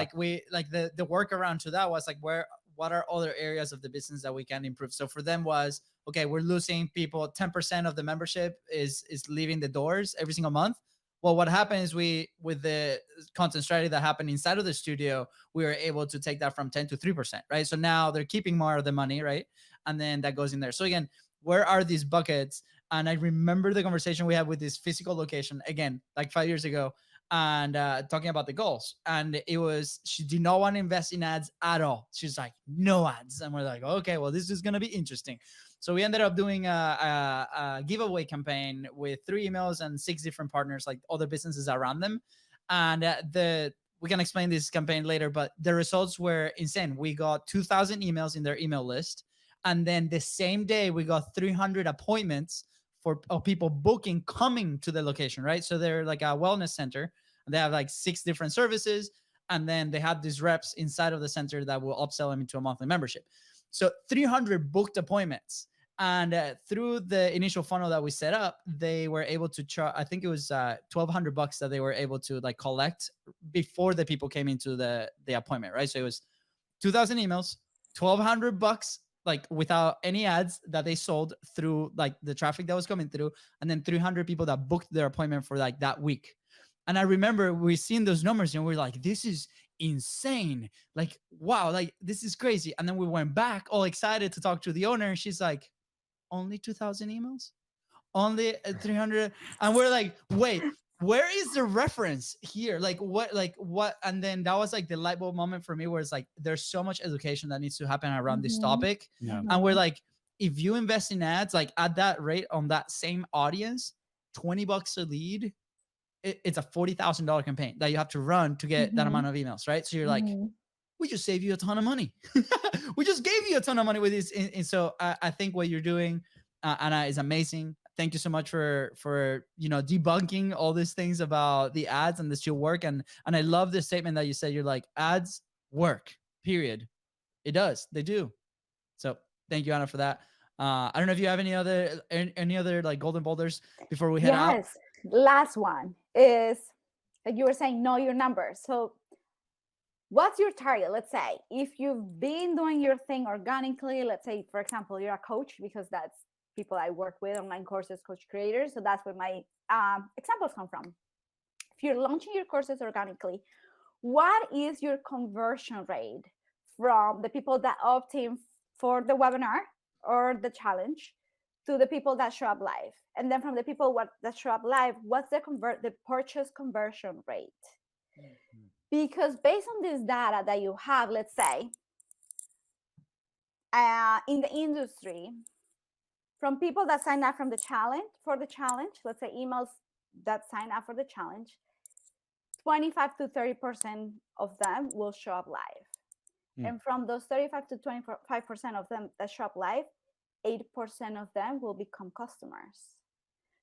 Speaker 2: like the workaround to that was like, what are other areas of the business that we can improve? So for them was, okay, we're losing people, 10% of the membership is leaving the doors every single month. Well, what happens, with the content strategy that happened inside of the studio, we were able to take that from 10 to 3%, right? So now they're keeping more of the money, right? And then that goes in there. So again, where are these buckets? And I remember the conversation we had with this physical location again, like 5 years ago, and talking about the goals. And it was, she did not want to invest in ads at all. She's like, no ads. And we're like, okay, well, this is going to be interesting. So we ended up doing a giveaway campaign with 3 emails and 6 different partners, like other businesses around them. And we can explain this campaign later, but the results were insane. We got 2,000 emails in their email list. And then the same day, we got 300 appointments of people booking, coming to the location, right? So they're like a wellness center. And they have like 6 different services. And then they have these reps inside of the center that will upsell them into a monthly membership. So 300 booked appointments. And through the initial funnel that we set up, they were able to charge, I think it was $1,200 that they were able to like collect before the people came into the appointment, right? So it was 2,000 emails, $1,200 like without any ads that they sold through like the traffic that was coming through, and then 300 people that booked their appointment for like that week. And I remember we seen those numbers and we're like, this is insane. Like, wow, like this is crazy. And then we went back all excited to talk to the owner. And she's like, only 2,000 emails? Only 300? And we're like, wait, where is the reference here? Like what? And then that was like the light bulb moment for me, where it's like, there's so much education that needs to happen around this topic.
Speaker 3: Yeah.
Speaker 2: And we're like, if you invest in ads, like at that rate on that same audience, $20 a lead, it's a $40,000 campaign that you have to run to get that amount of emails, right? So you're like, we just saved you a ton of money. We just gave you a ton of money with this. And so I think what you're doing, Anna, is amazing. Thank you so much for debunking all these things about the ads and this should work. And I love the statement that you said. You're like, ads work, period. It does. They do. So thank you, Anna, for that. I don't know if you have any other like golden boulders before we head out.
Speaker 4: Yes. Last one is, like you were saying, know your numbers. So what's your target? Let's say if you've been doing your thing organically, let's say, for example, you're a coach, because that's people I work with, online courses, coach creators. So that's where my examples come from. If you're launching your courses organically, what is your conversion rate from the people that opt in for the webinar or the challenge to the people that show up live? And then from the people that show up live, what's the purchase conversion rate? Because based on this data that you have, let's say, in the industry, from people that sign up for the challenge, let's say emails that sign up for the challenge, 25 to 30% of them will show up live. And from those 35 to 25% of them that show up live, 8% of them will become customers.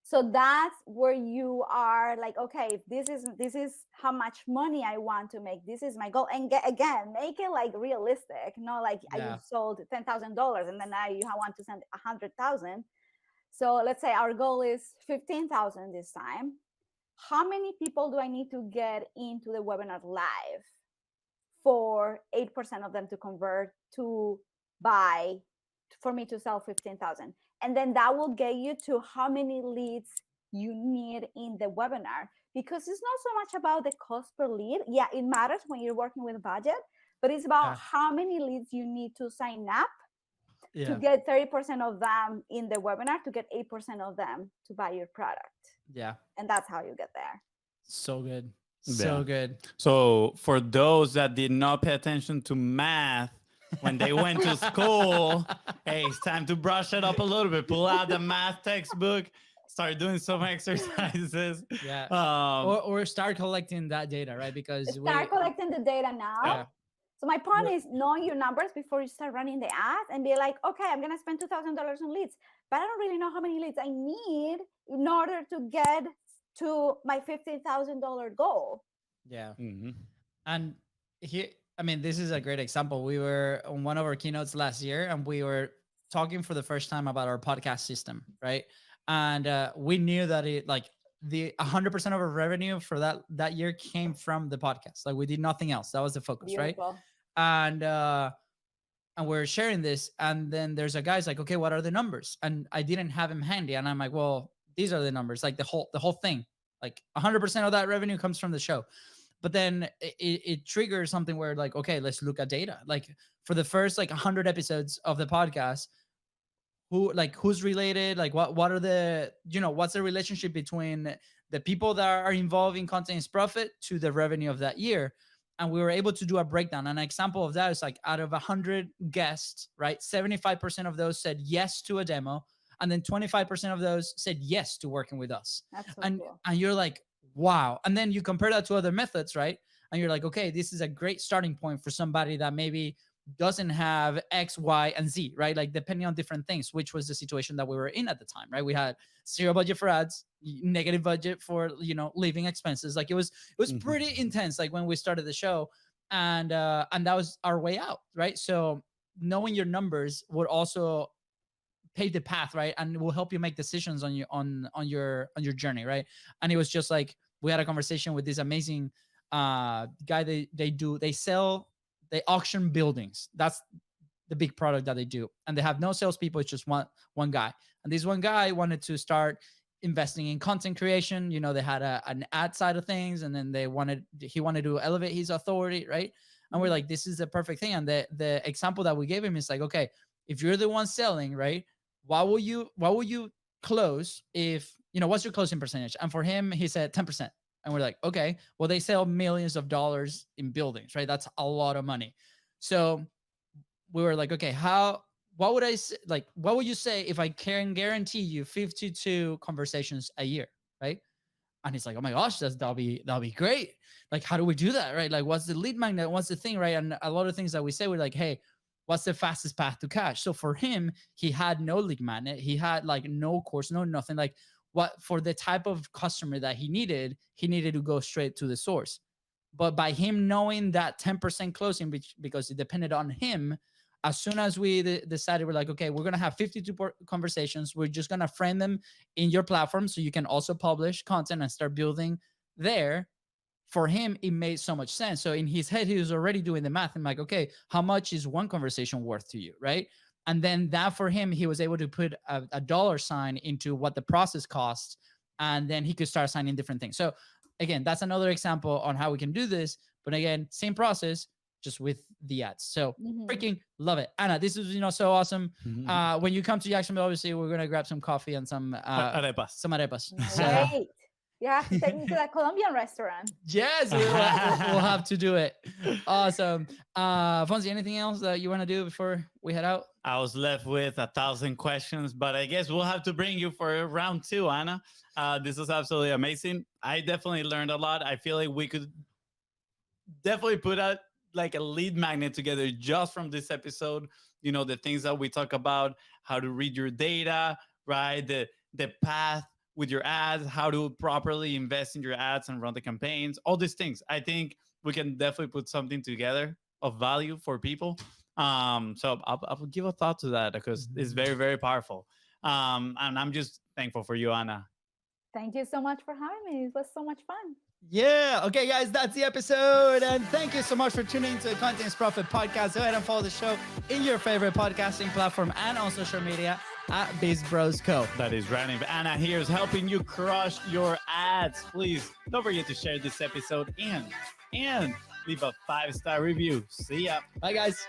Speaker 4: So that's where you are like, okay, if this is how much money I want to make, this is my goal. And again, make it like realistic, not like you sold $10,000 and then now you want to send 100,000. So let's say our goal is 15,000 this time. How many people do I need to get into the webinar live for 8% of them to convert to buy, for me to sell 15,000? And then that will get you to how many leads you need in the webinar, because it's not so much about the cost per lead. Yeah, it matters when you're working with budget, but it's about how many leads you need to sign up to get 30% of them in the webinar, to get 8% of them to buy your product.
Speaker 2: Yeah.
Speaker 4: And that's how you get there.
Speaker 2: So good. So good.
Speaker 3: So for those that did not pay attention to math when they went to school, hey, it's time to brush it up a little bit. Pull out the math textbook, start doing some exercises.
Speaker 2: Yeah. Or start collecting that data, right? Because
Speaker 4: start collecting the data now. Yeah. So my point is knowing your numbers before you start running the ads, and be like, okay, I'm going to spend $2,000 on leads, but I don't really know how many leads I need in order to get to my $15,000 goal.
Speaker 2: Yeah. And here, I mean, this is a great example. We were on one of our keynotes last year and we were talking for the first time about our podcast system, right? and we knew that it like the 100% of our revenue for that year came from the podcast. Like we did nothing else. That was the focus, right?
Speaker 4: Beautiful.
Speaker 2: And we're sharing this, and then there's a guy's like, okay, what are the numbers? And I didn't have him handy, and I'm like, well, these are the numbers, like the whole thing, like 100% of that revenue comes from the show. But then it triggers something where like, okay, let's look at data. Like for the first like 100 episodes of the podcast, who's related, like what are the, what's the relationship between the people that are involved in Content is Profit to the revenue of that year. And we were able to do a breakdown. An example of that is like out of 100 guests, right, 75% of those said yes to a demo, and then 25% of those said yes to working with us.
Speaker 4: That's so
Speaker 2: and
Speaker 4: cool.
Speaker 2: and you're like, wow. And then you compare that to other methods, right? And you're like, okay, this is a great starting point for somebody that maybe doesn't have X, Y, and Z, right? Like depending on different things, which was the situation that we were in at the time, right? We had zero budget for ads, negative budget for, living expenses. Like it was pretty intense, like when we started the show, and that was our way out, right? So knowing your numbers would also pave the path, right? And will help you make decisions on your journey, right? And it was just like we had a conversation with this amazing guy. They auction buildings. That's the big product that they do. And they have no salespeople. It's just one guy. And this one guy wanted to start investing in content creation. They had an ad side of things, and then he wanted to elevate his authority, right? And we're like, this is the perfect thing. And the example that we gave him is like, okay, if you're the one selling, right, what will you close if, what's your closing percentage? And for him, he said 10%. And we're like, okay, well, they sell millions of dollars in buildings, right? That's a lot of money. So we were like, okay, what would you say if I can guarantee you 52 conversations a year, right? And he's like, oh my gosh, that'll be great. Like, how do we do that, right? Like, what's the lead magnet? What's the thing, right? And a lot of things that we say, we're like, hey, what's the fastest path to cash? So for him, he had no lead magnet. He had like no course, no nothing. Like what for the type of customer that he needed to go straight to the source. But by him knowing that 10% closing, because it depended on him, as soon as we decided, we're like, okay, we're going to have 52 conversations. We're just going to frame them in your platform so you can also publish content and start building there. For him, it made so much sense. So in his head, he was already doing the math. I'm like, okay, how much is one conversation worth to you, right? And then that for him, he was able to put a dollar sign into what the process costs, and then he could start signing different things. So again, that's another example on how we can do this. But again, same process, just with the ads. So freaking love it. Anna, this is, so awesome. When you come to Jacksonville, obviously we're going to grab some coffee and some arepas.
Speaker 4: Great. You have to take me to that Colombian restaurant.
Speaker 2: Yes, we'll have to do it. Awesome. Fonzie, anything else that you want to do before we head out?
Speaker 3: I was left with 1,000 questions, but I guess we'll have to bring you for round 2, Anna. This was absolutely amazing. I definitely learned a lot. I feel like we could definitely put out like a lead magnet together just from this episode. The things that we talk about, how to read your data, right? The path with your ads, how to properly invest in your ads and run the campaigns, all these things. I think we can definitely put something together of value for people. So I'll give a thought to that because it's very, very powerful. And I'm just thankful for you, Anna.
Speaker 4: Thank you so much for having me. It was so much fun.
Speaker 2: Yeah. Okay, guys, that's the episode. And thank you so much for tuning into the Content is Profit podcast. Go ahead and follow the show in your favorite podcasting platform and on social media at BIZBROS Co.
Speaker 3: That is right. If Anna here is helping you crush your ads, please don't forget to share this episode and leave a 5-star review. See ya.
Speaker 2: Bye, guys.